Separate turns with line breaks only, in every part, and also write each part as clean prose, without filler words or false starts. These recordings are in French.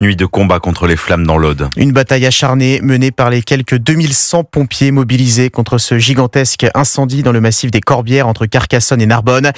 Nuit de combat contre les flammes dans l'Aude.
Une bataille acharnée menée par les quelques 2100 pompiers mobilisés contre ce gigantesque incendie dans le massif des Corbières entre Carcassonne et Narbonne.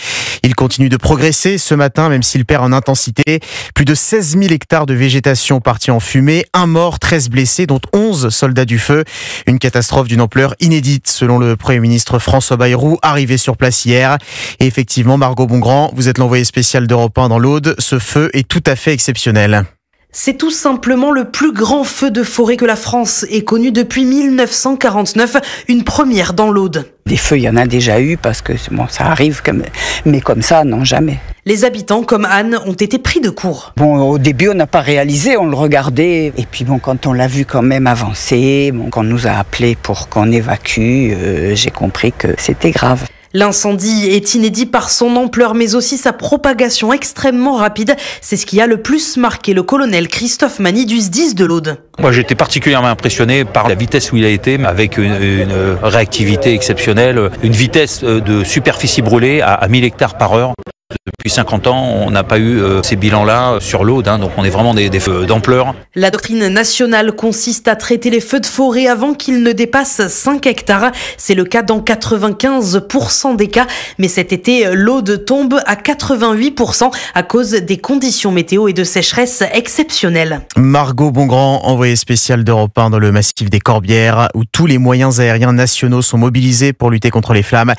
Il continue de progresser ce matin, même s'il perd en intensité. Plus de 16 000 hectares de végétation partis en fumée, un mort, 13 blessés, dont 11 soldats du feu. Une catastrophe d'une ampleur inédite, selon le Premier ministre François Bayrou, arrivé sur place hier. Et effectivement, Margot Bongrand, vous êtes l'envoyée spéciale d'Europe 1 dans l'Aude. Ce feu est tout à fait exceptionnel.
C'est tout simplement le plus grand feu de forêt que la France ait connu depuis 1949, une première dans l'Aude.
Des feux, il y en a déjà eu parce que bon, ça arrive, mais comme ça, non, jamais.
Les habitants, comme Anne, ont été pris de court.
Bon, au début, on n'a pas réalisé, on le regardait. Et puis bon, quand on l'a vu quand même avancer, qu'on nous a appelés pour qu'on évacue, j'ai compris que c'était grave.
L'incendie est inédit par son ampleur, mais aussi sa propagation extrêmement rapide. C'est ce qui a le plus marqué le colonel Christophe Mani du SDIS de l'Aude.
Moi, j'ai été particulièrement impressionné par la vitesse où il a été, avec une réactivité exceptionnelle, une vitesse de superficie brûlée à 1000 hectares par heure. Depuis 50 ans, on n'a pas eu ces bilans-là sur l'Aude, donc on est vraiment des feux d'ampleur.
La doctrine nationale consiste à traiter les feux de forêt avant qu'ils ne dépassent 5 hectares. C'est le cas dans 95% des cas, mais cet été, l'Aude tombe à 88% à cause des conditions météo et de sécheresse exceptionnelles.
Margot Bongrand, envoyée spéciale d'Europe 1 dans le massif des Corbières, où tous les moyens aériens nationaux sont mobilisés pour lutter contre les flammes.